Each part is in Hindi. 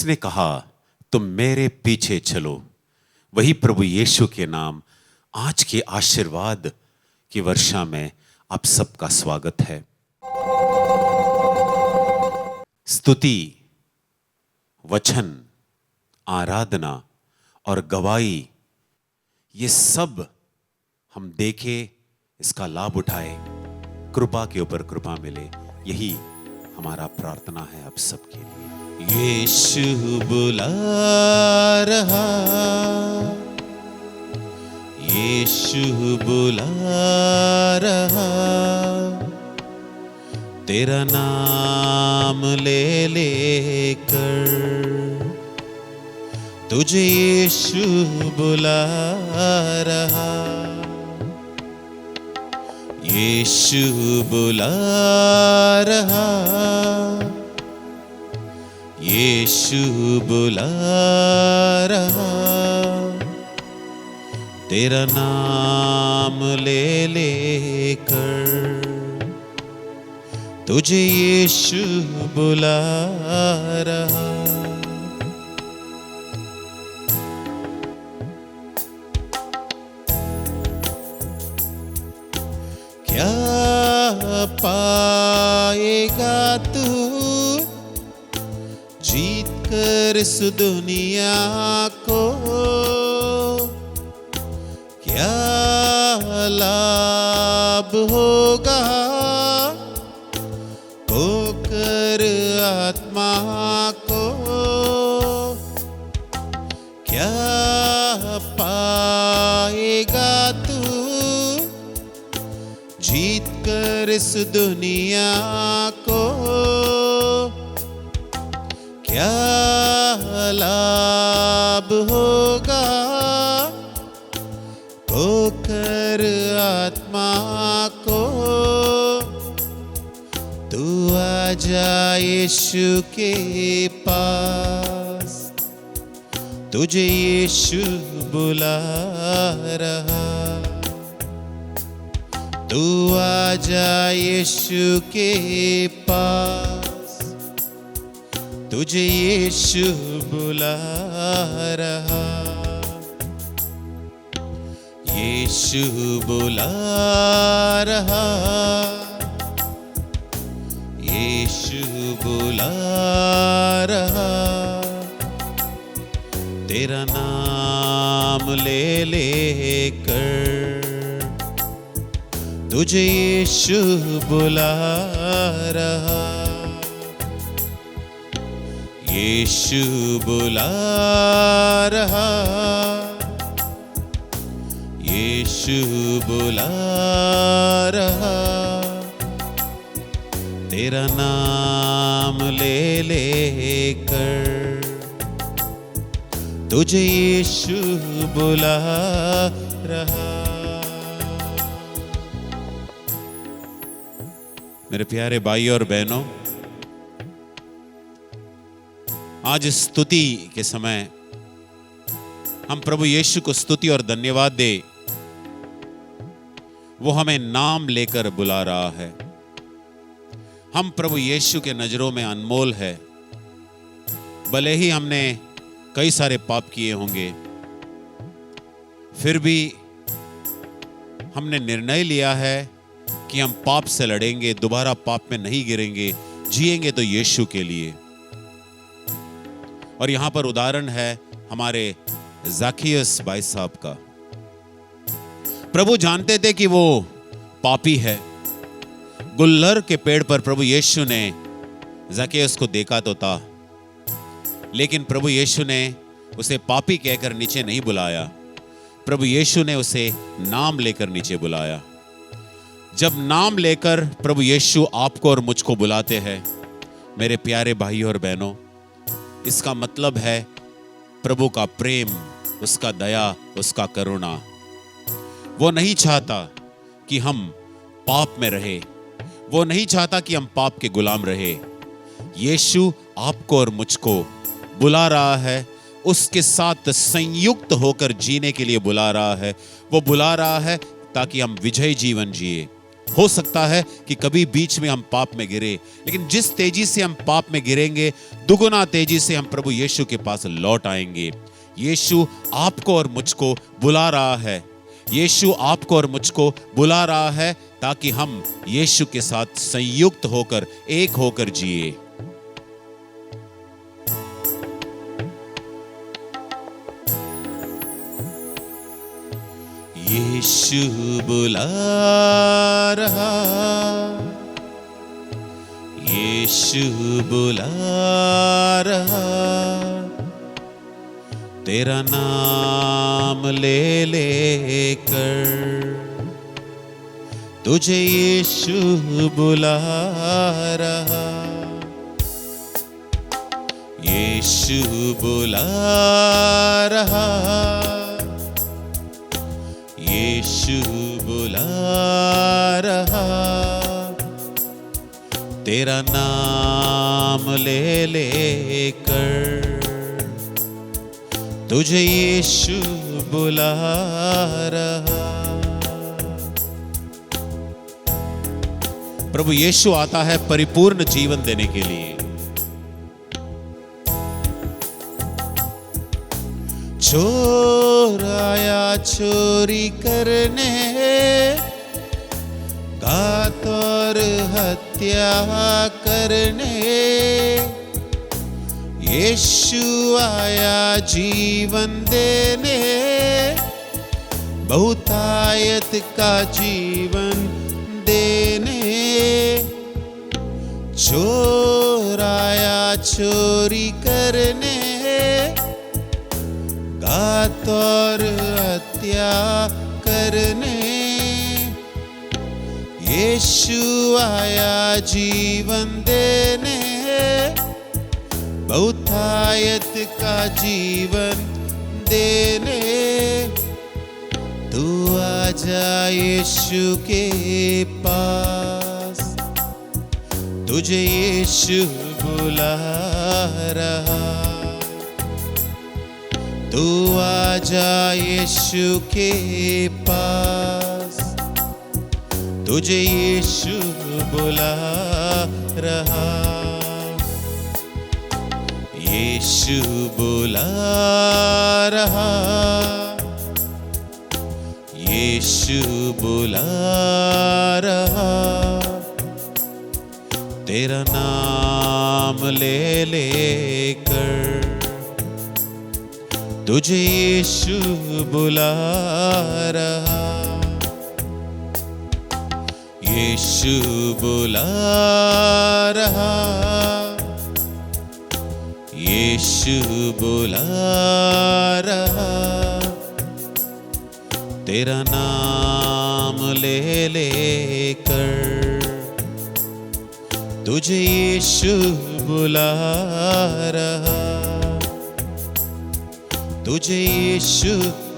जिसने कहा तुम मेरे पीछे चलो, वही प्रभु यीशु के नाम आज के आशीर्वाद की वर्षा में आप सबका स्वागत है। स्तुति, वचन, आराधना और गवाही, ये सब हम देखें, इसका लाभ उठाए, कृपा के ऊपर कृपा मिले, यही हमारा प्रार्थना है आप सबके लिए। यीशु बुला रहा, यीशु बुला रहा, तेरा नाम ले लेकर तुझे यीशु बुला रहा, यीशु बुला रहा, यीशु बुला रहा, तेरा नाम ले लेकर तुझे यीशु बुला रहा। क्या पाएगा तू जीत कर इस दुनिया को, क्या लाभ होगा खोकर आत्मा को, क्या पाएगा तू जीत कर इस दुनिया को, क्या लाभ होगा खोकर आत्मा को। तू आजा यीशु के पास, तुझे यीशु बुला रहा, तू आजा यीशु के पास, तुझे यीशु बुला रहा, यीशु बुला रहा, यीशु बुला रहा, तेरा नाम ले लेकर तुझे यीशु बुला रहा, यीशु बुला रहा, यीशु बुला रहा, तेरा नाम ले लेकर तुझे यीशु बुला रहा। मेरे प्यारे भाई और बहनों, आज स्तुति के समय हम प्रभु यीशु को स्तुति और धन्यवाद दे। वो हमें नाम लेकर बुला रहा है। हम प्रभु यीशु के नजरों में अनमोल है। भले ही हमने कई सारे पाप किए होंगे, फिर भी हमने निर्णय लिया है कि हम पाप से लड़ेंगे, दोबारा पाप में नहीं गिरेंगे, जिएंगे तो यीशु के लिए। और यहां पर उदाहरण है हमारे ज़क्कियस भाई साहब का। प्रभु जानते थे कि वो पापी है। गुल्लर के पेड़ पर प्रभु यीशु ने ज़क्कियस को देखा तो था, लेकिन प्रभु यीशु ने उसे पापी कहकर नीचे नहीं बुलाया। प्रभु यीशु ने उसे नाम लेकर नीचे बुलाया। जब नाम लेकर प्रभु यीशु आपको और मुझको बुलाते हैं, मेरे प्यारे भाई और बहनों, इसका मतलब है प्रभु का प्रेम, उसका दया, उसका करुणा। वो नहीं चाहता कि हम पाप में रहे, वो नहीं चाहता कि हम पाप के गुलाम रहे। यीशु आपको और मुझको बुला रहा है, उसके साथ संयुक्त होकर जीने के लिए बुला रहा है। वो बुला रहा है ताकि हम विजयी जीवन जिए, हो सकता है कि कभी बीच में हम पाप में गिरे, लेकिन जिस तेजी से हम पाप में गिरेंगे, दुगुना तेजी से हम प्रभु यीशु के पास लौट आएंगे। यीशु आपको और मुझको बुला रहा है। यीशु आपको और मुझको बुला रहा है ताकि हम यीशु के साथ संयुक्त होकर, एक होकर जिए। यीशु बुला रहा, यीशु बुला रहा, तेरा नाम ले लेकर तुझे यीशु बुला रहा, यीशु बुला रहा, यीशु बुला रहा, तेरा नाम ले लेकर तुझे यीशु बुला रहा। प्रभु यीशु आता है परिपूर्ण जीवन देने के लिए। चोर आया चोरी करने, घात और हत्या करने, यीशु आया जीवन देने, बहुतायत का जीवन देने। चोर आया चोरी करने, घात और हत्या करने, यीशु आया जीवन देने, बहुतायत का जीवन देने। तू आजा यीशु के पास, तुझे यीशु बुला रहा। तू आजा यीशु के पास, तुझे यीशु बुला रहा। यीशु बुला रहा, यीशु बुला रहा, तेरा नाम ले लेकर तुझे यीशु बुला रहा। यीशु बुला रहा, यीशु बुला रहा, तेरा नाम ले लेकर तुझे यीशु बुला रहा। तुझे यीशु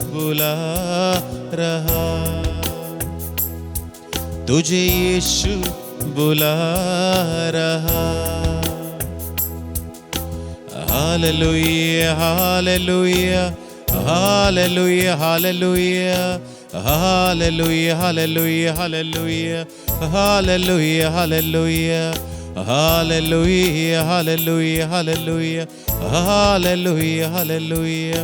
बुला रहा, तुझे यीशु बुला रहा। Hallelujah hallelujah hallelujah hallelujah hallelujah hallelujah hallelujah hallelujah hallelujah hallelujah hallelujah hallelujah hallelujah hallelujah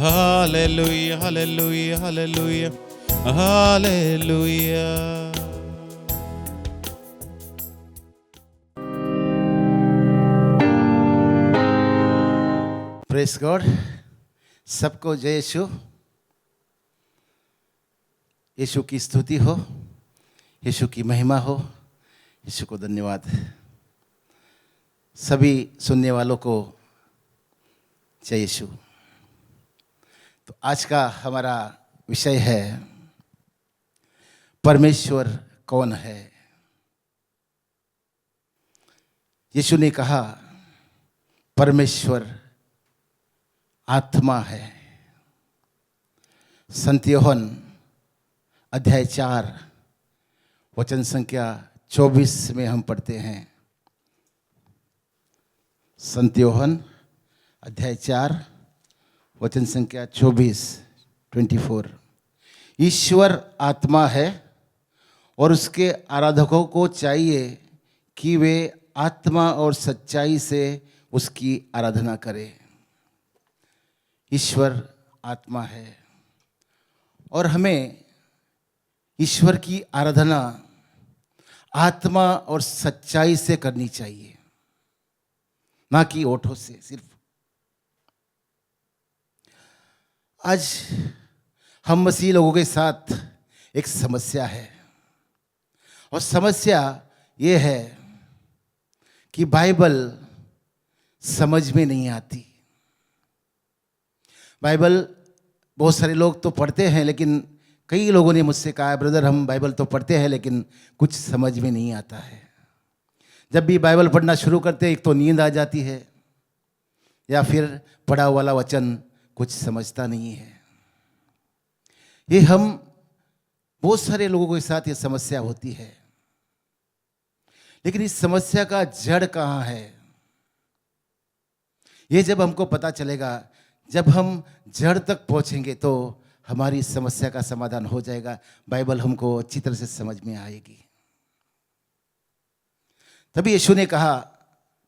hallelujah hallelujah hallelujah hallelujah. Press God. सबको जय यीशु। यीशु की स्तुति हो, यीशु की महिमा हो, यीशु को धन्यवाद। सभी सुनने वालों को जय यीशु। तो आज का हमारा विषय है परमेश्वर कौन है। यीशु ने कहा परमेश्वर आत्मा है। संत यूहन्ना अध्याय 4 वचन संख्या 24 में हम पढ़ते हैं। संत यूहन्ना अध्याय 4 वचन संख्या 24 ईश्वर आत्मा है और उसके आराधकों को चाहिए कि वे आत्मा और सच्चाई से उसकी आराधना करें। ईश्वर आत्मा है और हमें ईश्वर की आराधना आत्मा और सच्चाई से करनी चाहिए, ना कि ओठों से सिर्फ। आज हम मसीह लोगों के साथ एक समस्या है और समस्या ये है कि बाइबल समझ में नहीं आती। बाइबल बहुत सारे लोग तो पढ़ते हैं, लेकिन कई लोगों ने मुझसे कहा, ब्रदर हम बाइबल तो पढ़ते हैं लेकिन कुछ समझ में नहीं आता है। जब भी बाइबल पढ़ना शुरू करते हैं, एक तो नींद आ जाती है या फिर पढ़ा वाला वचन कुछ समझता नहीं है। ये हम बहुत सारे लोगों के साथ ये समस्या होती है। लेकिन इस समस्या का जड़ कहाँ है, ये जब हमको पता चलेगा, जब हम जड़ तक पहुंचेंगे तो हमारी समस्या का समाधान हो जाएगा। बाइबल हमको अच्छी तरह से समझ में आएगी। तभी यीशु ने कहा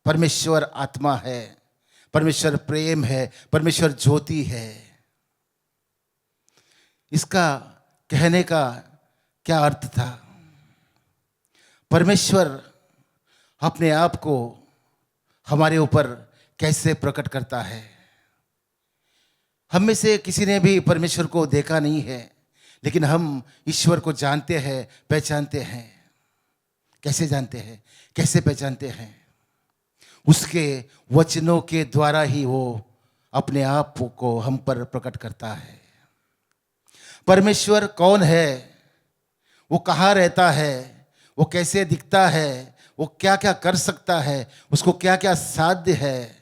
परमेश्वर आत्मा है, परमेश्वर प्रेम है, परमेश्वर ज्योति है। इसका कहने का क्या अर्थ था? परमेश्वर अपने आप को हमारे ऊपर कैसे प्रकट करता है? हम में से किसी ने भी परमेश्वर को देखा नहीं है, लेकिन हम ईश्वर को जानते हैं, पहचानते हैं। कैसे जानते हैं, कैसे पहचानते हैं? उसके वचनों के द्वारा ही वो अपने आप को हम पर प्रकट करता है। परमेश्वर कौन है, वो कहाँ रहता है, वो कैसे दिखता है, वो क्या क्या कर सकता है, उसको क्या क्या साध्य है।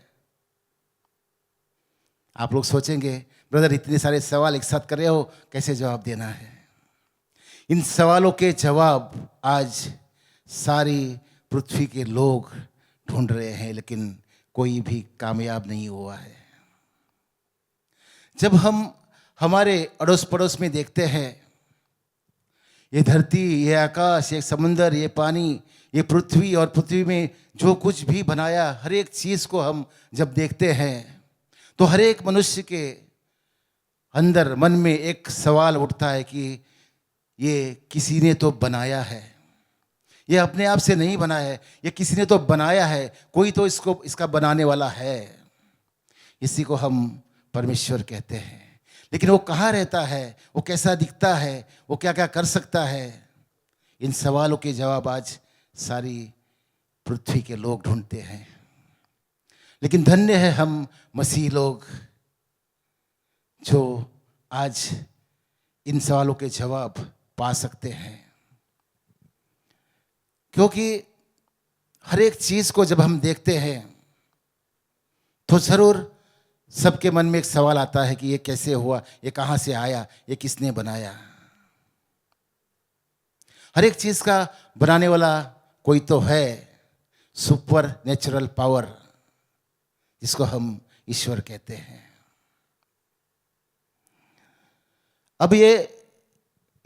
आप लोग सोचेंगे ब्रदर इतने सारे सवाल एक साथ कर रहे हो, कैसे जवाब देना है? इन सवालों के जवाब आज सारी पृथ्वी के लोग ढूंढ रहे हैं, लेकिन कोई भी कामयाब नहीं हुआ है। जब हम हमारे अड़ोस पड़ोस में देखते हैं, ये धरती, ये आकाश, ये समंदर, ये पानी, ये पृथ्वी और पृथ्वी में जो कुछ भी बनाया, हर एक चीज़ को हम जब देखते हैं तो हर एक मनुष्य के अंदर मन में एक सवाल उठता है कि ये किसी ने तो बनाया है, ये अपने आप से नहीं बना है, ये किसी ने तो बनाया है, कोई तो इसका बनाने वाला है। इसी को हम परमेश्वर कहते हैं। लेकिन वो कहाँ रहता है, वो कैसा दिखता है, वो क्या क्या कर सकता है? इन सवालों के जवाब आज सारी पृथ्वी के लोग ढूंढते हैं। लेकिन धन्य है हम मसीह लोग जो आज इन सवालों के जवाब पा सकते हैं, क्योंकि हर एक चीज को जब हम देखते हैं तो जरूर सबके मन में एक सवाल आता है कि ये कैसे हुआ, ये कहाँ से आया, ये किसने बनाया? हर एक चीज का बनाने वाला कोई तो है, सुपर नेचुरल पावर, जिसको हम ईश्वर कहते हैं। अब ये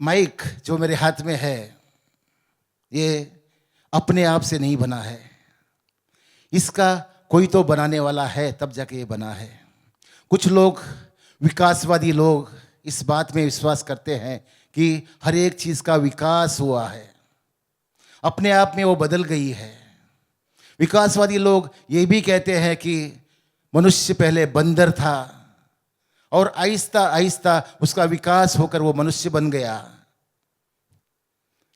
माइक जो मेरे हाथ में है, ये अपने आप से नहीं बना है, इसका कोई तो बनाने वाला है, तब जाके ये बना है। कुछ लोग, विकासवादी लोग, इस बात में विश्वास करते हैं कि हर एक चीज का विकास हुआ है, अपने आप में वो बदल गई है। विकासवादी लोग ये भी कहते हैं कि मनुष्य पहले बंदर था और आहिस्ता आहिस्ता उसका विकास होकर वो मनुष्य बन गया।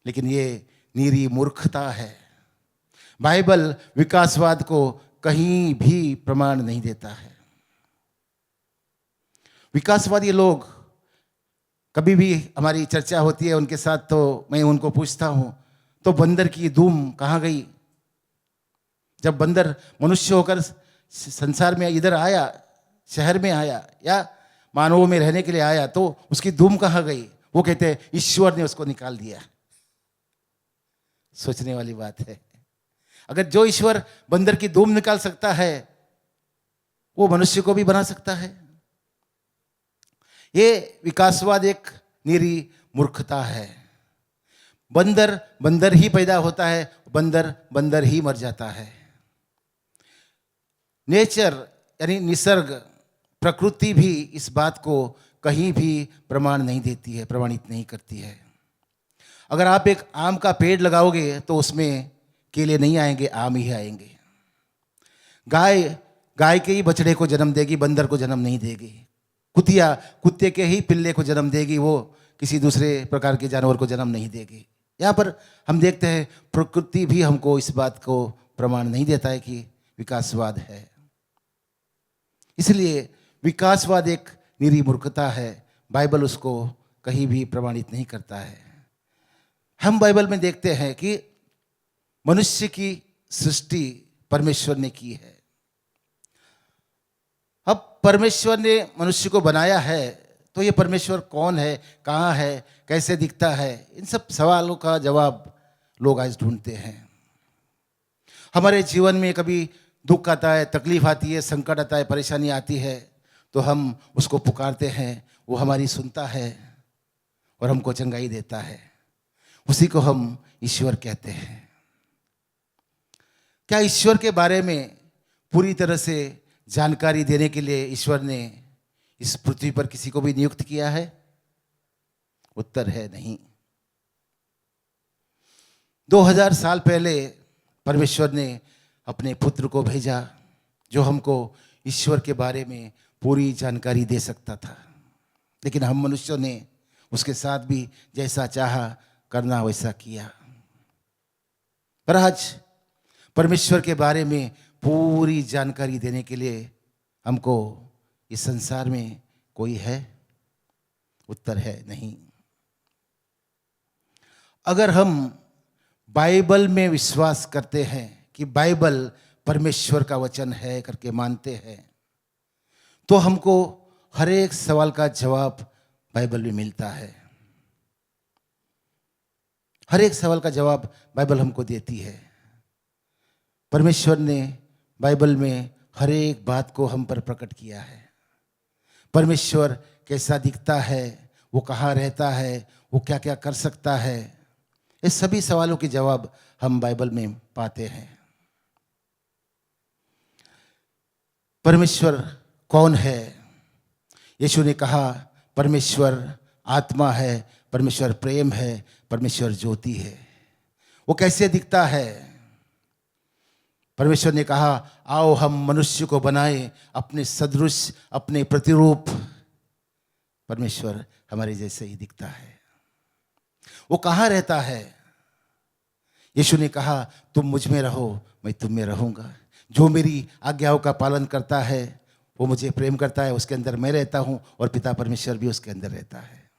लेकिन ये निरी मूर्खता है। बाइबल विकासवाद को कहीं भी प्रमाण नहीं देता है। विकासवादी लोग, कभी भी हमारी चर्चा होती है उनके साथ तो मैं उनको पूछता हूं, तो बंदर की धूम कहाँ गई? जब बंदर मनुष्य होकर संसार में इधर आया, शहर में आया या मानवों में रहने के लिए आया, तो उसकी धूम कहाँ गई? वो कहते हैं ईश्वर ने उसको निकाल दिया। सोचने वाली बात है। अगर जो ईश्वर बंदर की धूम निकाल सकता है, वो मनुष्य को भी बना सकता है। ये विकासवाद एक निरी मूर्खता है। बंदर बंदर ही पैदा होता है, बंदर बंदर ही मर जाता है। नेचर यानी निसर्ग, प्रकृति भी इस बात को कहीं भी प्रमाण नहीं देती है, प्रमाणित नहीं करती है। अगर आप एक आम का पेड़ लगाओगे तो उसमें केले नहीं आएंगे, आम ही आएंगे। गाय गाय के ही बछड़े को जन्म देगी, बंदर को जन्म नहीं देगी। कुतिया कुत्ते के ही पिल्ले को जन्म देगी, वो किसी दूसरे प्रकार के जानवर को जन्म नहीं देगी। यहाँ पर हम देखते हैं प्रकृति भी हमको इस बात को प्रमाण नहीं देता है कि विकासवाद है। इसलिए विकासवाद एक निरी मूर्खता है, बाइबल उसको कहीं भी प्रमाणित नहीं करता है। हम बाइबल में देखते हैं कि मनुष्य की सृष्टि परमेश्वर ने की है। अब परमेश्वर ने मनुष्य को बनाया है तो ये परमेश्वर कौन है, कहाँ है, कैसे दिखता है, इन सब सवालों का जवाब लोग आज ढूंढते हैं। हमारे जीवन में कभी दुख आता है, तकलीफ आती है, संकट आता है, परेशानी आती है तो हम उसको पुकारते हैं, वो हमारी सुनता है और हमको चंगाई देता है। उसी को हम ईश्वर कहते हैं। क्या ईश्वर के बारे में पूरी तरह से जानकारी देने के लिए ईश्वर ने इस पृथ्वी पर किसी को भी नियुक्त किया है? उत्तर है नहीं। 2000 साल पहले परमेश्वर ने अपने पुत्र को भेजा जो हमको ईश्वर के बारे में पूरी जानकारी दे सकता था, लेकिन हम मनुष्यों ने उसके साथ भी जैसा चाहा करना वैसा किया। पर आज परमेश्वर के बारे में पूरी जानकारी देने के लिए हमको इस संसार में कोई है? उत्तर है नहीं। अगर हम बाइबल में विश्वास करते हैं कि बाइबल परमेश्वर का वचन है करके मानते हैं तो हमको हर एक सवाल का जवाब बाइबल में मिलता है। हर एक सवाल का जवाब बाइबल हमको देती है। परमेश्वर ने बाइबल में हर एक बात को हम पर प्रकट किया है। परमेश्वर कैसा दिखता है, वो कहाँ रहता है, वो क्या क्या कर सकता है, इस सभी सवालों के जवाब हम बाइबल में पाते हैं। परमेश्वर कौन है? यीशु ने कहा परमेश्वर आत्मा है, परमेश्वर प्रेम है, परमेश्वर ज्योति है। वो कैसे दिखता है? परमेश्वर ने कहा आओ हम मनुष्य को बनाए अपने सदृश, अपने प्रतिरूप। परमेश्वर हमारे जैसे ही दिखता है। वो कहाँ रहता है? यीशु ने कहा तुम मुझ में रहो, मैं तुम में रहूंगा। जो मेरी आज्ञाओं का पालन करता है वो मुझे प्रेम करता है, उसके अंदर मैं रहता हूं और पिता परमेश्वर भी उसके अंदर रहता है।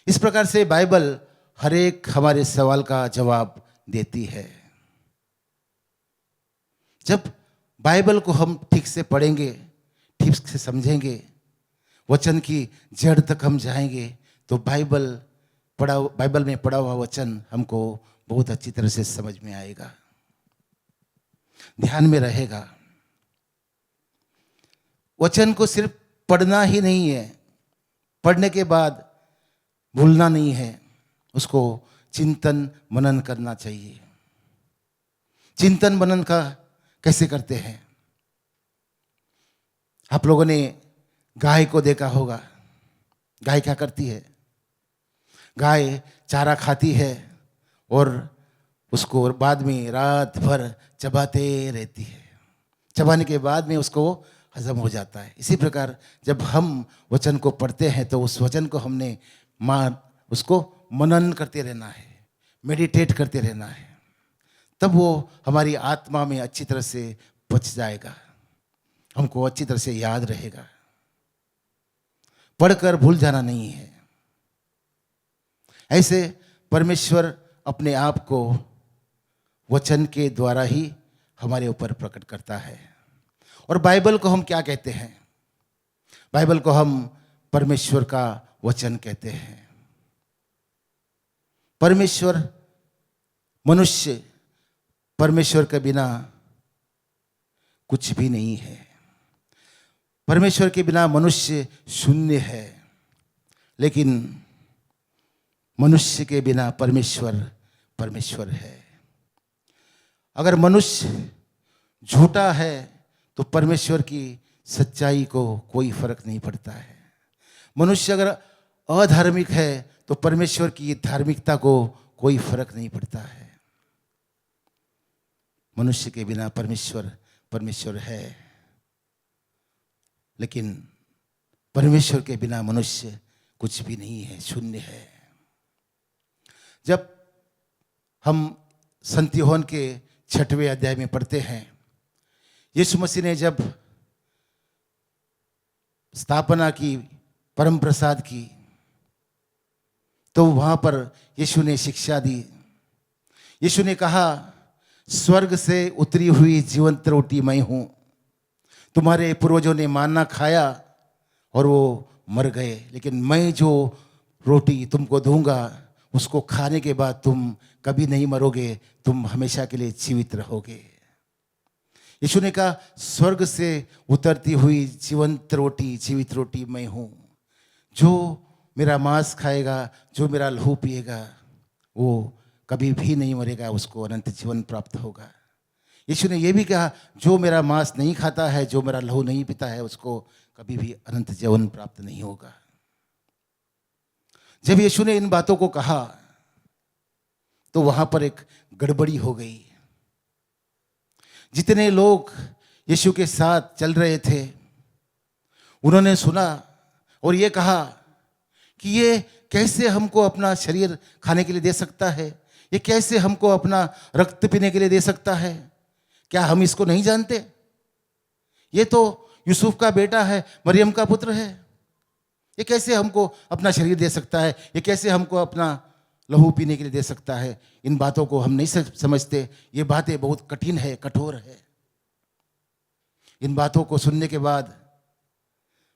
इस प्रकार से बाइबल हर एक हमारे सवाल का जवाब देती है। जब बाइबल को हम ठीक से पढ़ेंगे, ठीक से समझेंगे, वचन की जड़ तक हम जाएंगे तो बाइबल में पढ़ा हुआ वचन हमको बहुत अच्छी तरह से समझ में आएगा, ध्यान में रहेगा। वचन को सिर्फ पढ़ना ही नहीं है, पढ़ने के बाद भूलना नहीं है, उसको चिंतन मनन करना चाहिए। चिंतन मनन का कैसे करते हैं? आप लोगों ने गाय को देखा होगा। गाय क्या करती है? गाय चारा खाती है और उसको बाद में रात भर चबाते रहती है। चबाने के बाद में उसको हजम हो जाता है। इसी प्रकार जब हम वचन को पढ़ते हैं तो उस वचन को हमने उसको मनन करते रहना है, मेडिटेट करते रहना है, तब वो हमारी आत्मा में अच्छी तरह से पच जाएगा, हमको अच्छी तरह से याद रहेगा। पढ़कर भूल जाना नहीं है। ऐसे परमेश्वर अपने आप को वचन के द्वारा ही हमारे ऊपर प्रकट करता है। और बाइबल को हम क्या कहते हैं? बाइबल को हम परमेश्वर का वचन कहते हैं। परमेश्वर, मनुष्य परमेश्वर के बिना कुछ भी नहीं है। परमेश्वर के बिना मनुष्य शून्य है। लेकिन मनुष्य के बिना परमेश्वर परमेश्वर है। अगर मनुष्य झूठा है तो परमेश्वर की सच्चाई को कोई फर्क नहीं पड़ता है। मनुष्य अगर अधार्मिक है तो परमेश्वर की धार्मिकता को कोई फर्क नहीं पड़ता है। मनुष्य के बिना परमेश्वर परमेश्वर है, लेकिन परमेश्वर के बिना मनुष्य कुछ भी नहीं है, शून्य है। जब हम संत यूहन्ना के 6वें अध्याय में पढ़ते हैं, यीशु मसीह ने जब स्थापना की, परम प्रसाद की, तो वहां पर यीशु ने शिक्षा दी। यीशु ने कहा, स्वर्ग से उतरी हुई जीवंत रोटी मैं हूं। तुम्हारे पूर्वजों ने मान्ना खाया और वो मर गए, लेकिन मैं जो रोटी तुमको दूंगा उसको खाने के बाद तुम कभी नहीं मरोगे, तुम हमेशा के लिए जीवित रहोगे। यीशु ने कहा, स्वर्ग से उतरती हुई जीवंत रोटी, जीवित रोटी मैं हूं। जो मेरा मांस खाएगा, जो मेरा लहू पिएगा, वो कभी भी नहीं मरेगा, उसको अनंत जीवन प्राप्त होगा। यीशु ने यह भी कहा, जो मेरा मांस नहीं खाता है, जो मेरा लहू नहीं पीता है, उसको कभी भी अनंत जीवन प्राप्त नहीं होगा। जब यीशु ने इन बातों को कहा तो वहां पर एक गड़बड़ी हो गई। जितने लोग यीशु के साथ चल रहे थे, उन्होंने सुना और ये कहा कि ये कैसे हमको अपना शरीर खाने के लिए दे सकता है, ये कैसे हमको अपना रक्त पीने के लिए दे सकता है, क्या हम इसको नहीं जानते? ये तो यूसुफ का बेटा है, मरियम का पुत्र है, ये कैसे हमको अपना शरीर दे सकता है, ये कैसे हमको अपना लहू पीने के लिए दे सकता है? इन बातों को हम नहीं समझते। ये बातें बहुत कठिन है, कठोर है। इन बातों को सुनने के बाद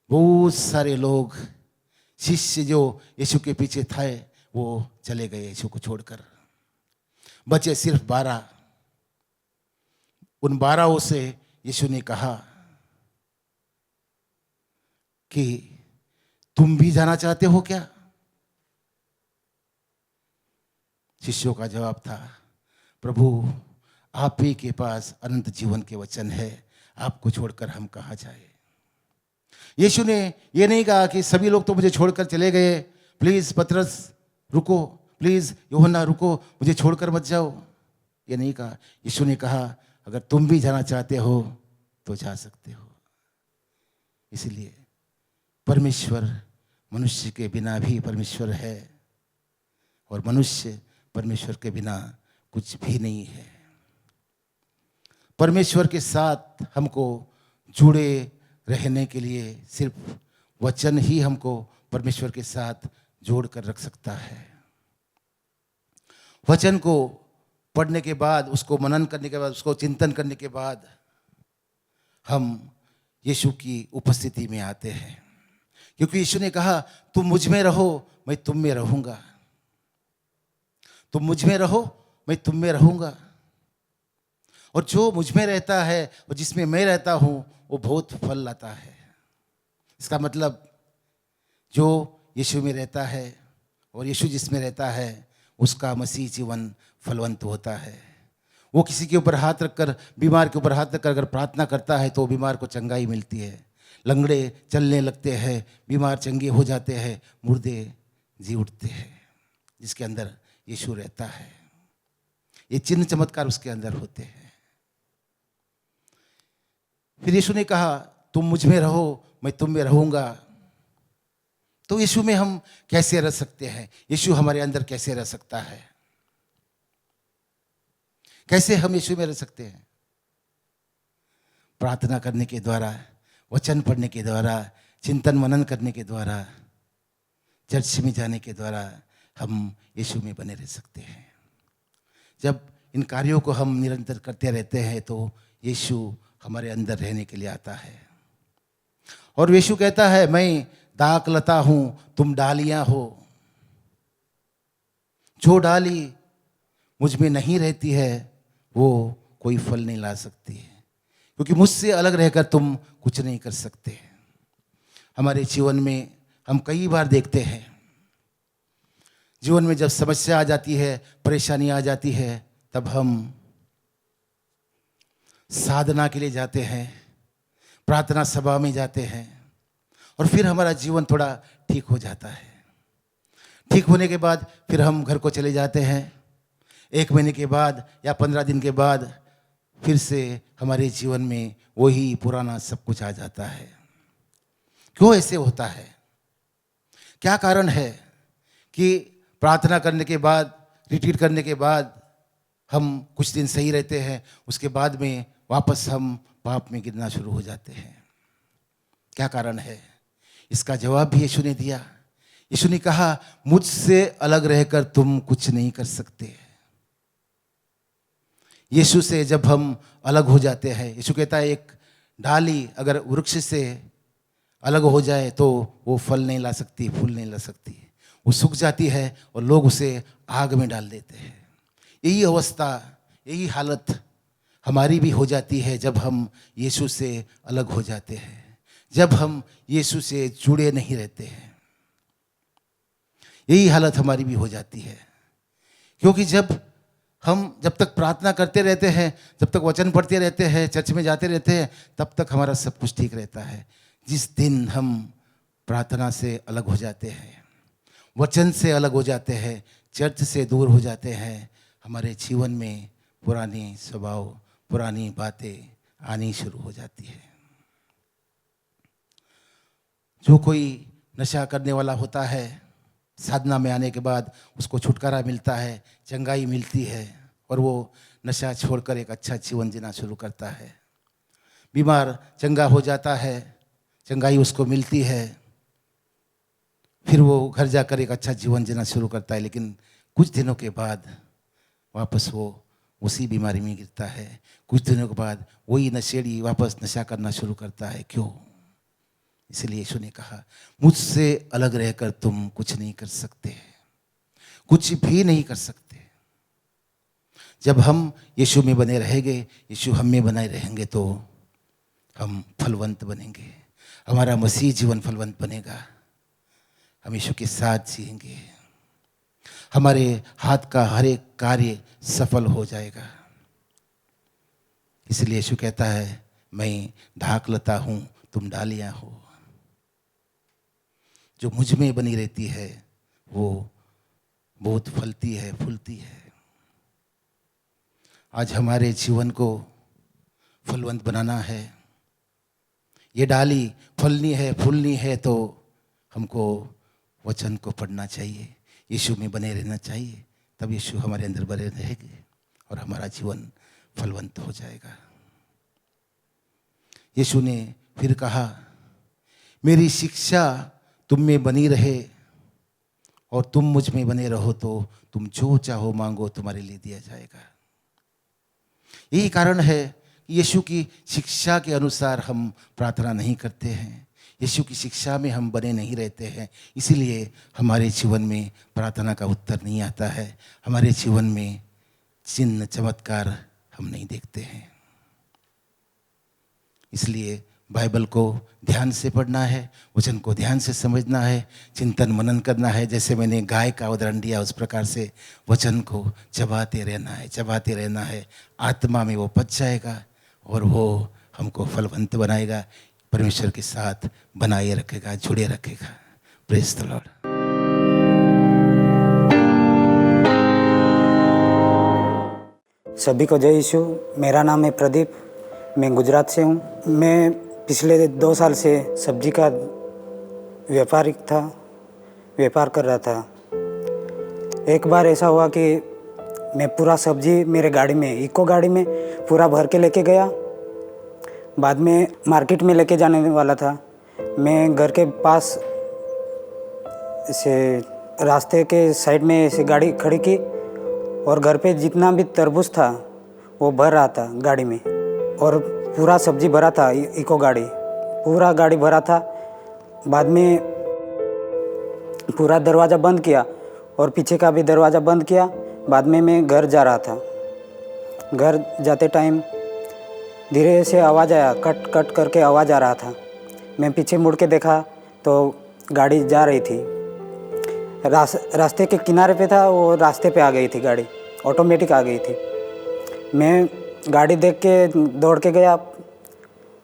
बहुत सारे लोग, शिष्य जो यीशु के पीछे थे, वो चले गए यीशु को छोड़कर। बचे सिर्फ 12। उन 12 से यीशु ने कहा कि तुम भी जाना चाहते हो क्या? शिष्यों का जवाब था, प्रभु आप ही के पास अनंत जीवन के वचन है, आपको छोड़कर हम कहाँ जाए। यीशु ने ये नहीं कहा कि सभी लोग तो मुझे छोड़कर चले गए, प्लीज पतरस रुको, प्लीज यूहन्ना रुको, मुझे छोड़कर मत जाओ। ये नहीं कहा। यीशु ने कहा, अगर तुम भी जाना चाहते हो तो जा सकते हो। इसलिए परमेश्वर मनुष्य के बिना भी परमेश्वर है, और मनुष्य परमेश्वर के बिना कुछ भी नहीं है। परमेश्वर के साथ हमको जुड़े रहने के लिए सिर्फ वचन ही हमको परमेश्वर के साथ जोड़ कर रख सकता है। वचन को पढ़ने के बाद, उसको मनन करने के बाद, उसको चिंतन करने के बाद हम यीशु की उपस्थिति में आते हैं, क्योंकि यीशु ने कहा, तुम मुझ में रहो, मैं तुम में रहूंगा। तुम मुझ में रहो, मैं तुम में रहूंगा। और जो मुझ में रहता है और जिसमें मैं रहता हूं, वो बहुत फल लाता है। इसका मतलब जो यीशु में रहता है और यीशु जिसमें रहता है, उसका मसीह जीवन फलवंत होता है। वो किसी के ऊपर हाथ रखकर, बीमार के ऊपर हाथ रखकर अगर प्रार्थना करता है तो बीमार को चंगाई मिलती है। लंगड़े चलने लगते हैं, बीमार चंगे हो जाते हैं, मुर्दे जी उठते हैं। जिसके अंदर यीशु रहता है, ये चिन्ह चमत्कार उसके अंदर होते हैं। फिर यीशु ने कहा, तुम मुझ में रहो, मैं तुम में रहूंगा। तो यीशु में हम कैसे रह सकते हैं? यीशु हमारे अंदर कैसे रह सकता है? कैसे हम यीशु में रह सकते हैं? प्रार्थना करने के द्वारा, वचन पढ़ने के द्वारा, चिंतन मनन करने के द्वारा, चर्च में जाने के द्वारा हम यीशु में बने रह सकते हैं। जब इन कार्यों को हम निरंतर करते रहते हैं तो यीशु हमारे अंदर रहने के लिए आता है। और यीशु कहता है, मैं दाखलता हूं, तुम डालियां हो। जो डाली मुझ में नहीं रहती है, वो कोई फल नहीं ला सकती है, क्योंकि मुझसे अलग रहकर तुम कुछ नहीं कर सकते। हमारे जीवन में हम कई बार देखते हैं, जीवन में जब समस्या आ जाती है, परेशानी आ जाती है, तब हम साधना के लिए जाते हैं, प्रार्थना सभा में जाते हैं और फिर हमारा जीवन थोड़ा ठीक हो जाता है। ठीक होने के बाद फिर हम घर को चले जाते हैं। 1 महीने के बाद या 15 दिन के बाद फिर से हमारे जीवन में वही पुराना सब कुछ आ जाता है। क्यों ऐसे होता है? क्या कारण है कि प्रार्थना करने के बाद, रिट्रीट करने के बाद हम कुछ दिन सही रहते हैं, उसके बाद में वापस हम पाप में गिरना शुरू हो जाते हैं? क्या कारण है? इसका जवाब भी यीशु ने दिया। यीशु ने कहा, मुझसे अलग रहकर तुम कुछ नहीं कर सकते। यीशु से जब हम अलग हो जाते हैं, यीशु कहता है एक डाली अगर वृक्ष से अलग हो जाए तो वो फल नहीं ला सकती, फूल नहीं ला सकती, वो सूख जाती है और लोग उसे आग में डाल देते हैं। यही अवस्था, यही हालत हमारी भी हो जाती है जब हम यीशु से अलग हो जाते हैं, जब हम यीशु से जुड़े नहीं रहते हैं। यही हालत हमारी भी हो जाती है, क्योंकि जब तक प्रार्थना करते रहते हैं, जब तक वचन पढ़ते रहते हैं, चर्च में जाते रहते हैं, तब तक हमारा सब कुछ ठीक रहता है। जिस दिन हम प्रार्थना से अलग हो जाते हैं, वचन से अलग हो जाते हैं, चर्च से दूर हो जाते हैं, हमारे जीवन में पुरानी स्वभाव, पुरानी बातें आनी शुरू हो जाती है। जो कोई नशा करने वाला होता है, साधना में आने के बाद उसको छुटकारा मिलता है, चंगाई मिलती है और वो नशा छोड़कर एक अच्छा जीवन जीना शुरू करता है। बीमार चंगा हो जाता है, चंगाई उसको मिलती है, फिर वो घर जाकर एक अच्छा जीवन जीना शुरू करता है। लेकिन कुछ दिनों के बाद वापस वो उसी बीमारी में गिरता है। कुछ दिनों के बाद वही नशेड़ी वापस नशा करना शुरू करता है। क्यों? इसलिए यीशु ने कहा, मुझसे अलग रहकर तुम कुछ नहीं कर सकते, कुछ भी नहीं कर सकते। जब हम यीशु में बने रहेंगे, यीशु हम में बने रहेंगे, तो हम फलवंत बनेंगे, हमारा मसीह जीवन फलवंत बनेगा। हम यीशु के साथ जिएंगे, हमारे हाथ का हर एक कार्य सफल हो जाएगा। इसलिए यीशु कहता है, मैं धाकलता हूं, तुम डालियां हो। जो मुझ में बनी रहती है वो बहुत फलती है, फूलती है। आज हमारे जीवन को फलवंत बनाना है। ये डाली फलनी है, फूलनी है, तो हमको वचन को पढ़ना चाहिए, यीशु में बने रहना चाहिए। तब यीशु हमारे अंदर बने रहेंगे और हमारा जीवन फलवंत हो जाएगा। यीशु ने फिर कहा, मेरी शिक्षा तुम में बनी रहे और तुम मुझ में बने रहो, तो तुम जो चाहो मांगो, तुम्हारे लिए दिया जाएगा। यही कारण है कि यीशु की शिक्षा के अनुसार हम प्रार्थना नहीं करते हैं, यीशु की शिक्षा में हम बने नहीं रहते हैं। इसीलिए हमारे जीवन में प्रार्थना का उत्तर नहीं आता है, हमारे जीवन में चिन्ह चमत्कार हम नहीं देखते हैं। इसलिए बाइबल को ध्यान से पढ़ना है, वचन को ध्यान से समझना है, चिंतन मनन करना है। जैसे मैंने गाय का उदाहरण दिया, उस प्रकार से वचन को चबाते रहना है, चबाते रहना है। आत्मा में वो पच जाएगा और वो हमको फलवंत बनाएगा, परमेश्वर के साथ बनाए रखेगा, जुड़े रखेगा। Praise the Lord. सभी को जय यीशु। मेरा नाम है प्रदीप, मैं गुजरात से हूँ। मैं पिछले 2 साल से सब्जी का व्यापार कर रहा था। एक बार ऐसा हुआ कि मैं पूरा सब्जी मेरे गाड़ी में, इको गाड़ी में पूरा भर के लेके गया। बाद में मार्केट में लेके जाने वाला था। मैं घर के पास से रास्ते के साइड में ऐसे गाड़ी खड़ी की और घर पे जितना भी तरबूज था वो भर रहा था गाड़ी में, और पूरा सब्जी भरा था, इको गाड़ी पूरा गाड़ी भरा था। बाद में पूरा दरवाज़ा बंद किया और पीछे का भी दरवाज़ा बंद किया। बाद में मैं घर जा रहा था। घर जाते टाइम धीरे से आवाज़ आया, कट कट करके आवाज़ आ रहा था। मैं पीछे मुड़ के देखा तो गाड़ी जा रही थी। रास्ते के किनारे पे था, वो रास्ते पे आ गई थी गाड़ी, ऑटोमेटिक आ गई थी। मैं गाड़ी देख के दौड़ के गया,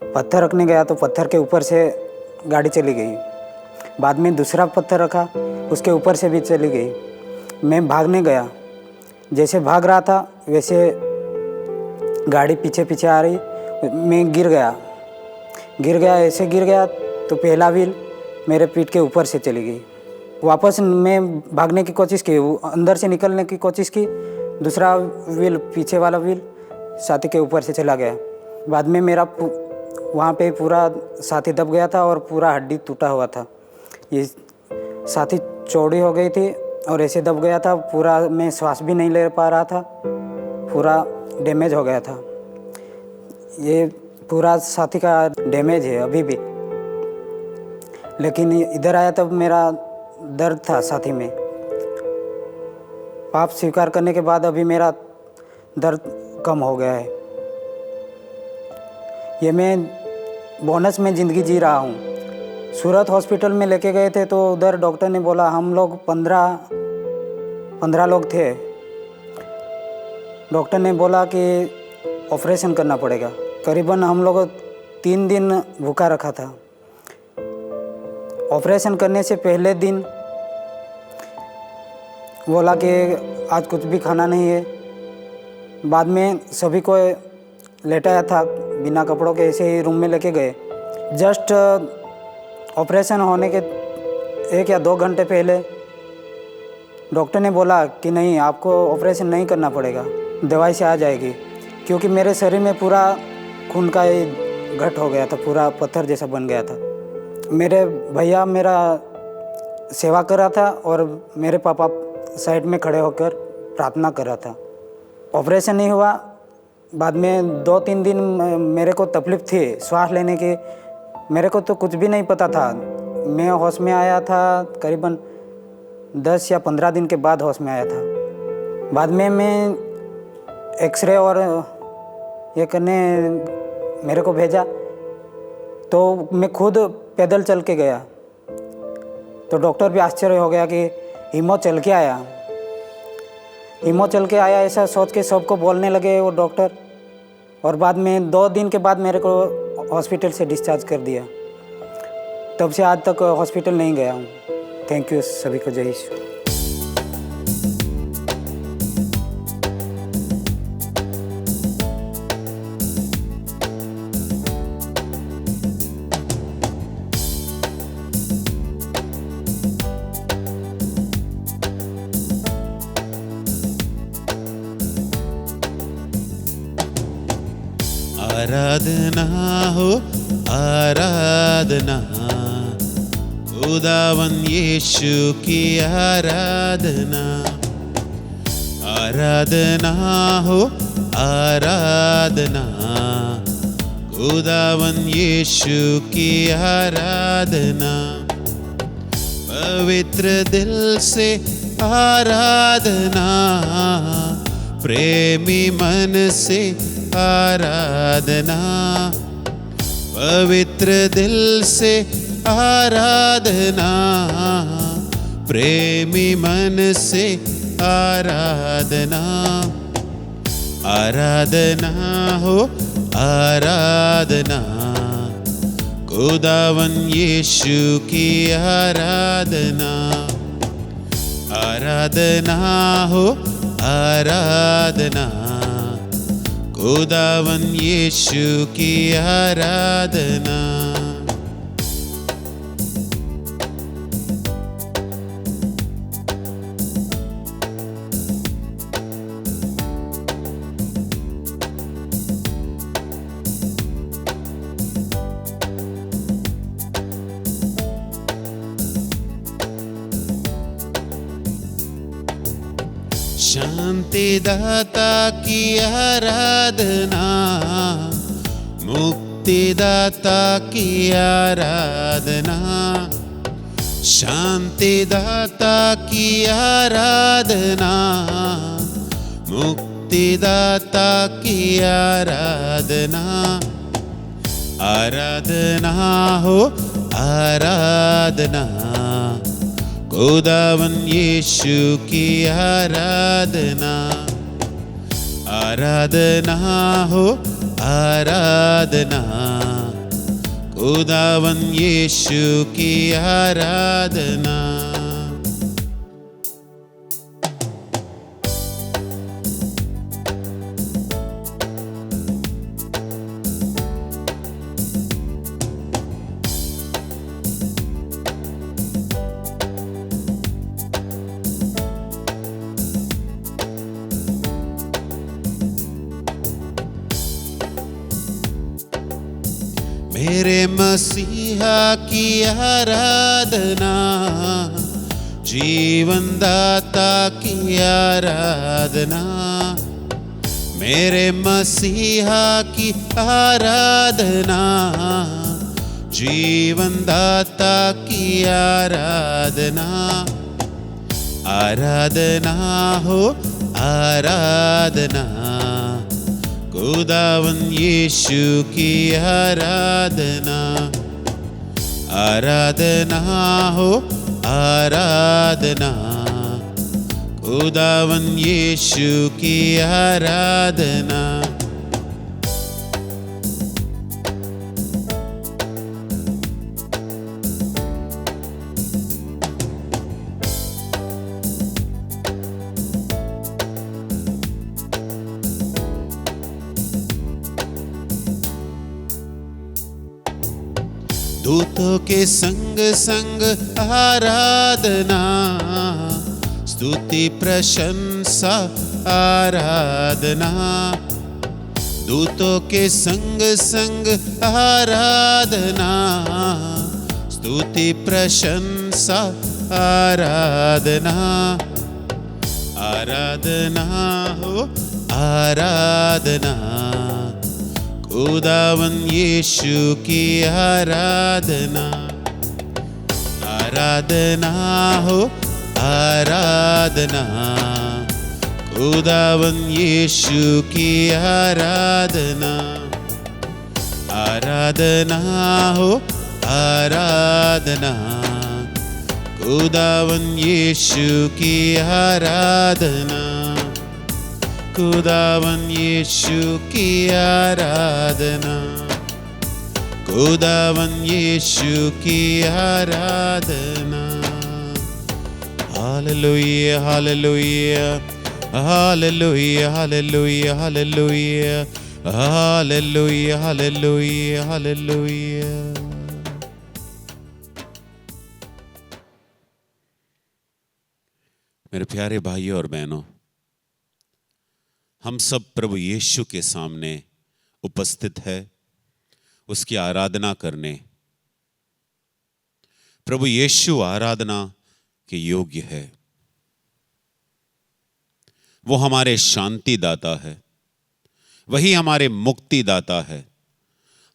पत्थर रखने गया तो पत्थर के ऊपर से गाड़ी चली गई। बाद में दूसरा पत्थर रखा, उसके ऊपर से भी चली गई। मैं भागने गया, जैसे भाग रहा था वैसे गाड़ी पीछे पीछे आ रही, मैं गिर गया। ऐसे गिर गया तो पहला व्हील मेरे पीठ के ऊपर से चली गई। वापस मैं भागने की कोशिश की, अंदर से निकलने की कोशिश की, दूसरा व्हील, पीछे वाला व्हील साथी के ऊपर से चला गया। बाद में मेरा वहाँ पे पूरा साथी दब गया था और पूरा हड्डी टूटा हुआ था। ये साथी चौड़ी हो गई थी और ऐसे दब गया था पूरा, मैं श्वास भी नहीं ले पा रहा था, पूरा डैमेज हो गया था। ये पूरा साथी का डैमेज है अभी भी। लेकिन इधर आया तब मेरा दर्द था साथी में। पाप स्वीकार करने के बाद अभी मेरा दर्द कम हो गया है। ये मैं बोनस में ज़िंदगी जी रहा हूँ। सूरत हॉस्पिटल में लेके गए थे तो उधर डॉक्टर ने बोला, हम लोग 15 लोग थे। डॉक्टर ने बोला कि ऑपरेशन करना पड़ेगा। करीबन हम लोग 3 दिन भूखा रखा था। ऑपरेशन करने से पहले दिन बोला कि आज कुछ भी खाना नहीं है। बाद में सभी को लेटाया था बिना कपड़ों के, ऐसे ही रूम में लेके गए। जस्ट ऑपरेशन होने के 1 या 2 घंटे पहले डॉक्टर ने बोला कि नहीं, आपको ऑपरेशन नहीं करना पड़ेगा, दवाई से आ जाएगी। क्योंकि मेरे शरीर में पूरा खून का घट हो गया था, पूरा पत्थर जैसा बन गया था। मेरे भैया मेरा सेवा कर रहा था और मेरे पापा साइड में खड़े होकर प्रार्थना कर रहा था। ऑपरेशन नहीं हुआ। बाद में 2-3 दिन मेरे को तकलीफ़ थी श्वास लेने की। मेरे को तो कुछ भी नहीं पता था। मैं होश में आया था करीबन 10 या 15 दिन के बाद होश में आया था। बाद में मैं एक्सरे और ये करने मेरे को भेजा तो मैं खुद पैदल चल के गया। तो डॉक्टर भी आश्चर्य हो गया कि हीमो चल के आया ऐसा सोच के सबको बोलने लगे वो डॉक्टर। और बाद में 2 दिन के बाद मेरे को हॉस्पिटल से डिस्चार्ज कर दिया। तब से आज तक हॉस्पिटल नहीं गया हूँ। थैंक यू सभी को। जय यीशु। आराधना हो आराधना, खुदावन यीशु की आराधना। आराधना हो आराधना, खुदावन यीशु की आराधना। पवित्र दिल से आराधना, प्रेमी मन से आराधना। पवित्र दिल से आराधना, प्रेमी मन से आराधना। आराधना हो आराधना, खुदावन यीशु की आराधना। आराधना हो आराधना, खुदावन यीशु की आराधना। शांति दाता की आराधना, मुक्ति दाता की आराधना। शांति दाता की आराधना, मुक्ति दाता की आराधना। आराधना हो आराधना, खुदावन यीशु की आराधना, आराधना हो आराधना, खुदावन यीशु की आराधना। मेरे मसीहा की आराधना, जीवन दाता की आराधना, मेरे मसीहा की आराधना, जीवन दाता की आराधना, आराधना हो आराधना, खुदावन यीशु की आराधना, आराधना हो आराधना, खुदावन यीशु की आराधना। दूतों के संग संग आराधना, स्तुति प्रशंसा आराधना, दूतों के संग संग आराधना, स्तुति प्रशंसा आराधना, आराधना हो आराधना, खुदावन यीशु की आराधना, आराधना हो आराधना, खुदावन यीशु की आराधना, आराधना हो आराधना, खुदावन यीशु की आराधना, खुदावन यीशु की आराधना, खुदावन यीशु की आराधना। Hallelujah hallelujah hallelujah hallelujah hallelujah hallelujah hallelujah hallelujah. मेरे प्यारे भाइयों और बहनों, हम सब प्रभु यीशु के सामने उपस्थित है उसकी आराधना करने। प्रभु यीशु आराधना के योग्य है। वो हमारे शांति दाता है, वही हमारे मुक्ति दाता है,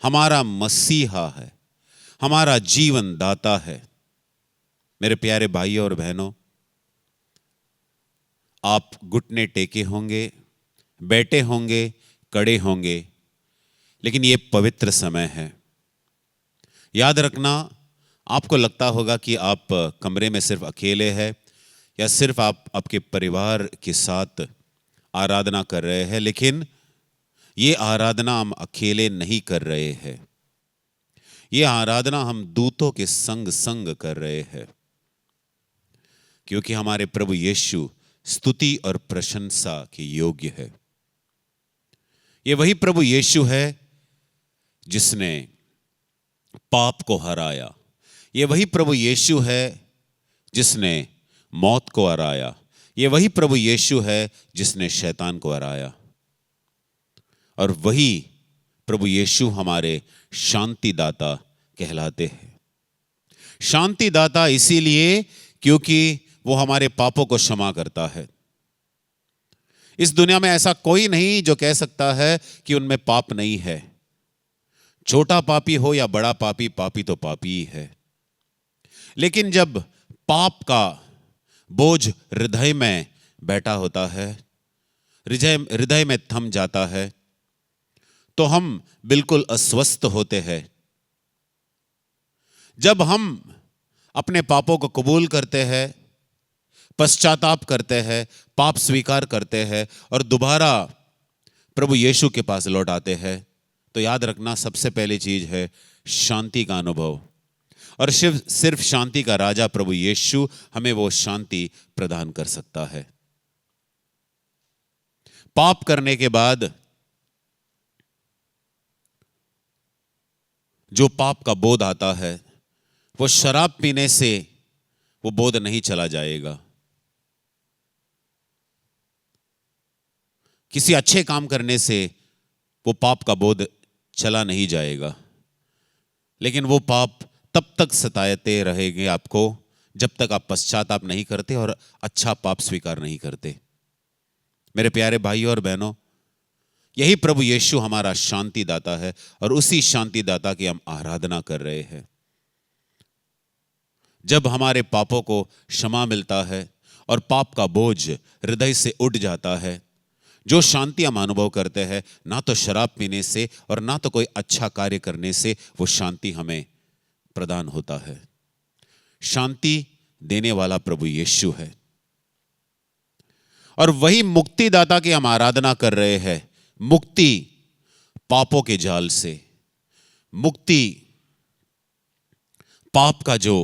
हमारा मसीहा है, हमारा जीवन दाता है। मेरे प्यारे भाइयों और बहनों, आप घुटने टेके होंगे, बैठे होंगे, कड़े होंगे, लेकिन ये पवित्र समय है। याद रखना, आपको लगता होगा कि आप कमरे में सिर्फ अकेले हैं या सिर्फ आप आपके परिवार के साथ आराधना कर रहे हैं, लेकिन ये आराधना हम अकेले नहीं कर रहे हैं। ये आराधना हम दूतों के संग संग कर रहे हैं, क्योंकि हमारे प्रभु यीशु स्तुति और प्रशंसा के योग्य है। ये वही प्रभु यीशु है जिसने पाप को हराया। ये वही प्रभु यीशु है जिसने मौत को हराया। ये वही प्रभु यीशु है जिसने शैतान को हराया। और वही प्रभु यीशु हमारे शांति दाता कहलाते हैं। शांति दाता इसीलिए क्योंकि वो हमारे पापों को क्षमा करता है। इस दुनिया में ऐसा कोई नहीं जो कह सकता है कि उनमें पाप नहीं है। छोटा पापी हो या बड़ा पापी, पापी तो पापी ही है। लेकिन जब पाप का बोझ हृदय में बैठा होता है, हृदय में थम जाता है, तो हम बिल्कुल अस्वस्थ होते हैं। जब हम अपने पापों को कबूल करते हैं, पश्चाताप करते हैं, पाप स्वीकार करते हैं और दोबारा प्रभु यीशु के पास लौट आते हैं, तो याद रखना सबसे पहली चीज है शांति का अनुभव। और सिर्फ शांति का राजा प्रभु यीशु हमें वो शांति प्रदान कर सकता है। पाप करने के बाद जो पाप का बोध आता है, वो शराब पीने से वो बोध नहीं चला जाएगा। किसी अच्छे काम करने से वो पाप का बोध चला नहीं जाएगा, लेकिन वो पाप तब तक सताते रहेंगे आपको जब तक आप पश्चाताप नहीं करते और अच्छा पाप स्वीकार नहीं करते। मेरे प्यारे भाइयों और बहनों, यही प्रभु यीशु हमारा शांति दाता है और उसी शांति दाता की हम आराधना कर रहे हैं। जब हमारे पापों को क्षमा मिलता है और पाप का बोझ हृदय से उठ जाता है, जो शांति हम अनुभव करते हैं, ना तो शराब पीने से और ना तो कोई अच्छा कार्य करने से वो शांति हमें प्रदान होता है। शांति देने वाला प्रभु यीशु है और वही मुक्तिदाता की हम आराधना कर रहे हैं। मुक्ति पापों के जाल से, मुक्ति पाप का जो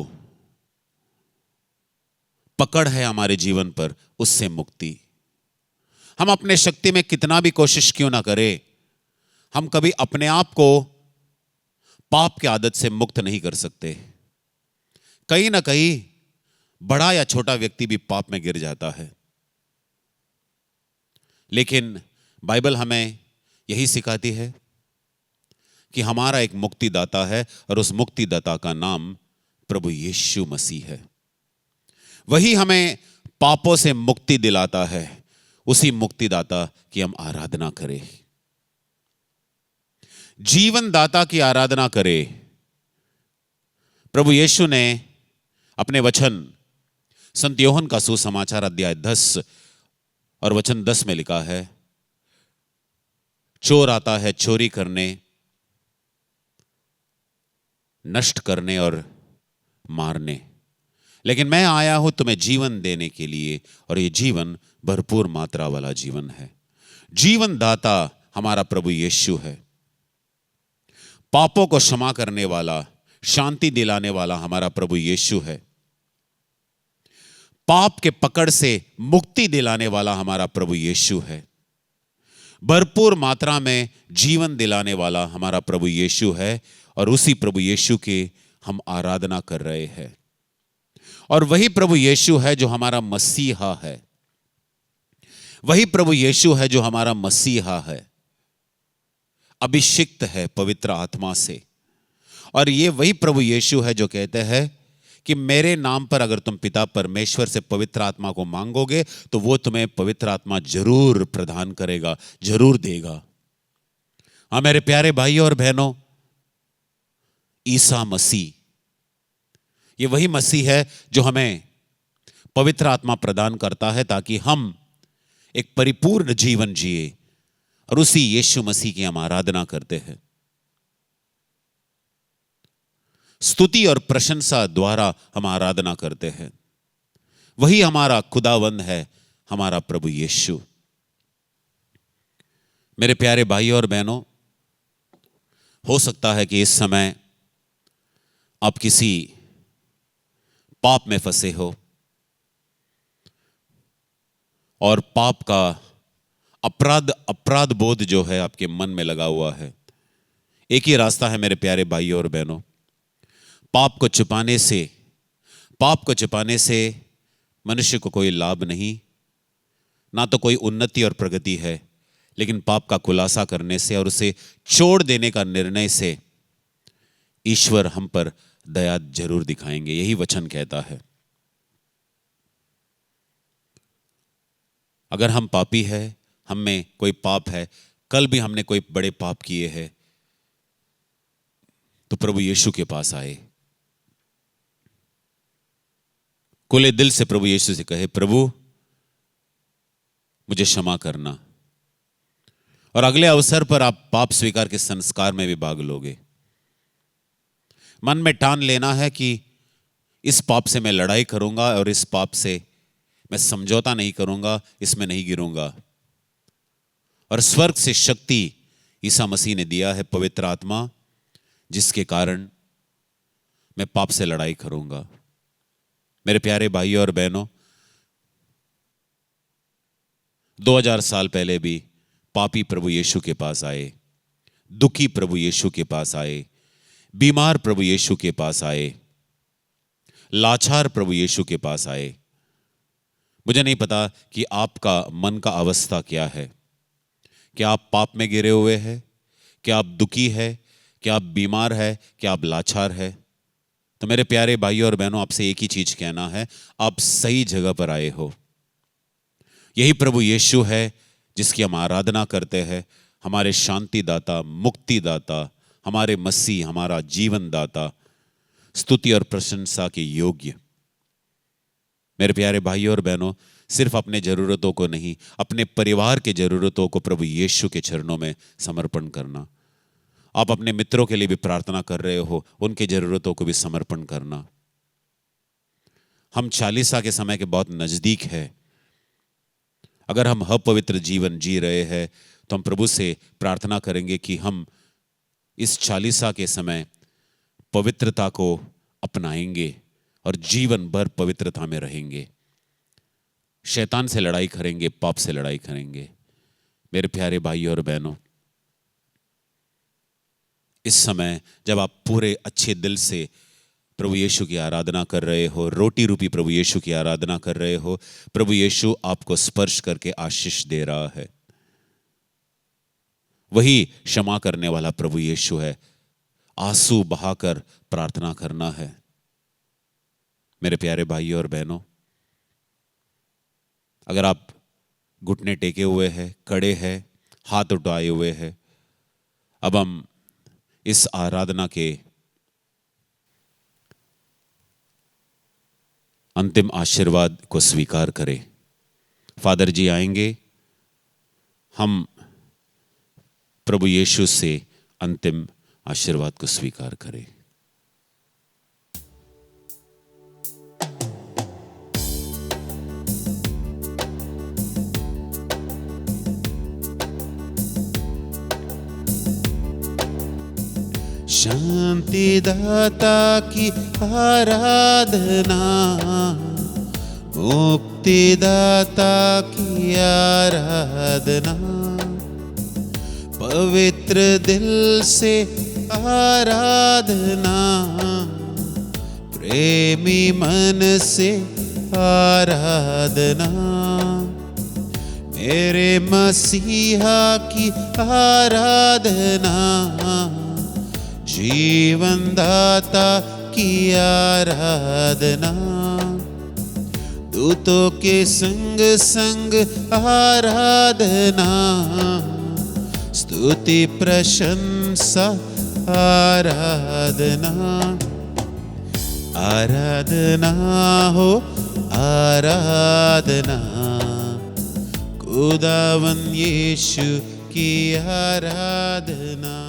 पकड़ है हमारे जीवन पर, उससे मुक्ति। हम अपने शक्ति में कितना भी कोशिश क्यों ना करें, हम कभी अपने आप को पाप की आदत से मुक्त नहीं कर सकते। कहीं ना कहीं बड़ा या छोटा व्यक्ति भी पाप में गिर जाता है, लेकिन बाइबल हमें यही सिखाती है कि हमारा एक मुक्तिदाता है और उस मुक्तिदाता का नाम प्रभु यीशु मसीह है। वही हमें पापों से मुक्ति दिलाता है। उसी मुक्तिदाता की हम आराधना करें, जीवन दाता की आराधना करें। प्रभु यीशु ने अपने वचन संत योहन का सुसमाचार अध्याय 10 और वचन 10 में लिखा है, चोर आता है चोरी करने, नष्ट करने और मारने, लेकिन मैं आया हूं तुम्हें जीवन देने के लिए, और ये जीवन भरपूर मात्रा वाला जीवन है। जीवन दाता हमारा प्रभु यीशु है। पापों को क्षमा करने वाला, शांति दिलाने वाला हमारा प्रभु यीशु है। पाप के पकड़ से मुक्ति दिलाने वाला हमारा प्रभु यीशु है। भरपूर मात्रा में जीवन दिलाने वाला हमारा प्रभु यीशु है और उसी प्रभु यीशु की हम आराधना कर रहे हैं। और वही प्रभु यीशु है जो हमारा मसीहा है। वही प्रभु यीशु है जो हमारा मसीहा है, अभिषिक्त है पवित्र आत्मा से। और ये वही प्रभु यीशु है जो कहते हैं कि मेरे नाम पर अगर तुम पिता परमेश्वर से पवित्र आत्मा को मांगोगे तो वो तुम्हें पवित्र आत्मा जरूर प्रदान करेगा, जरूर देगा। हाँ मेरे प्यारे भाइयों और बहनों, ईसा मसीह, ये वही मसीह है जो हमें पवित्र आत्मा प्रदान करता है ताकि हम एक परिपूर्ण जीवन जिए, और उसी यीशु मसीह की हम आराधना करते हैं। स्तुति और प्रशंसा द्वारा हम आराधना करते हैं। वही हमारा खुदावंद है, हमारा प्रभु यीशु। मेरे प्यारे भाइयों और बहनों, हो सकता है कि इस समय आप किसी पाप में फंसे हो और पाप का अपराध बोध जो है आपके मन में लगा हुआ है। एक ही रास्ता है मेरे प्यारे भाइयों और बहनों, पाप को छिपाने से मनुष्य को कोई लाभ नहीं, ना तो कोई उन्नति और प्रगति है, लेकिन पाप का खुलासा करने से और उसे छोड़ देने का निर्णय से ईश्वर हम पर दया जरूर दिखाएंगे। यही वचन कहता है। अगर हम पापी है, हम में कोई पाप है, कल भी हमने कोई बड़े पाप किए हैं, तो प्रभु यीशु के पास आए, खुले दिल से प्रभु यीशु से कहे, प्रभु मुझे क्षमा करना, और अगले अवसर पर आप पाप स्वीकार के संस्कार में भी भाग लोगे। मन में ठान लेना है कि इस पाप से मैं लड़ाई करूंगा और इस पाप से मैं समझौता नहीं करूंगा, इसमें नहीं गिरूंगा। और स्वर्ग से शक्ति ईसा मसीह ने दिया है, पवित्र आत्मा, जिसके कारण मैं पाप से लड़ाई करूंगा। मेरे प्यारे भाइयों और बहनों, 2000 साल पहले भी पापी प्रभु यीशु के पास आए, दुखी प्रभु यीशु के पास आए, बीमार प्रभु यीशु के पास आए, लाचार प्रभु यीशु के पास आए। मुझे नहीं पता कि आपका मन का अवस्था क्या है। क्या आप पाप में गिरे हुए हैं? क्या आप दुखी है? क्या आप बीमार है? क्या आप लाचार है? तो मेरे प्यारे भाइयों और बहनों, आपसे एक ही चीज कहना है, आप सही जगह पर आए हो। यही प्रभु यीशु है जिसकी हम आराधना करते हैं, हमारे शांति दाता, मुक्ति दाता, हमारे मसीह, हमारा जीवन दाता, स्तुति और प्रशंसा के योग्य। मेरे प्यारे भाइयों और बहनों, सिर्फ अपने जरूरतों को नहीं, अपने परिवार के जरूरतों को प्रभु यीशु के चरणों में समर्पण करना। आप अपने मित्रों के लिए भी प्रार्थना कर रहे हो, उनके जरूरतों को भी समर्पण करना। हम चालीसा के समय के बहुत नजदीक है। अगर हम अपवित्र जीवन जी रहे हैं तो हम प्रभु से प्रार्थना करेंगे कि हम इस चालीसा के समय पवित्रता को अपनाएंगे और जीवन भर पवित्रता में रहेंगे। शैतान से लड़ाई करेंगे, पाप से लड़ाई करेंगे। मेरे प्यारे भाइयों और बहनों, इस समय जब आप पूरे अच्छे दिल से प्रभु यीशु की आराधना कर रहे हो, रोटी रूपी प्रभु यीशु की आराधना कर रहे हो, प्रभु यीशु आपको स्पर्श करके आशीष दे रहा है। वही क्षमा करने वाला प्रभु यीशु है। आंसू बहाकर प्रार्थना करना है। मेरे प्यारे भाइयों और बहनों, अगर आप घुटने टेके हुए हैं, खड़े हैं, हाथ उठाए हुए हैं, अब हम इस आराधना के अंतिम आशीर्वाद को स्वीकार करें। फादर जी आएंगे, हम प्रभु यीशु से अंतिम आशीर्वाद को स्वीकार करें। शांति दाता की आराधना, मुक्ति दाता की आराधना, पवित्र दिल से आराधना, प्रेमी मन से आराधना, मेरे मसीहा की आराधना, जीवन दाता की आराधना, दूतों के संग संग आराधना, स्तुति प्रशंसा आराधना, आराधना हो आराधना, खुदावन यीशु की आराधना।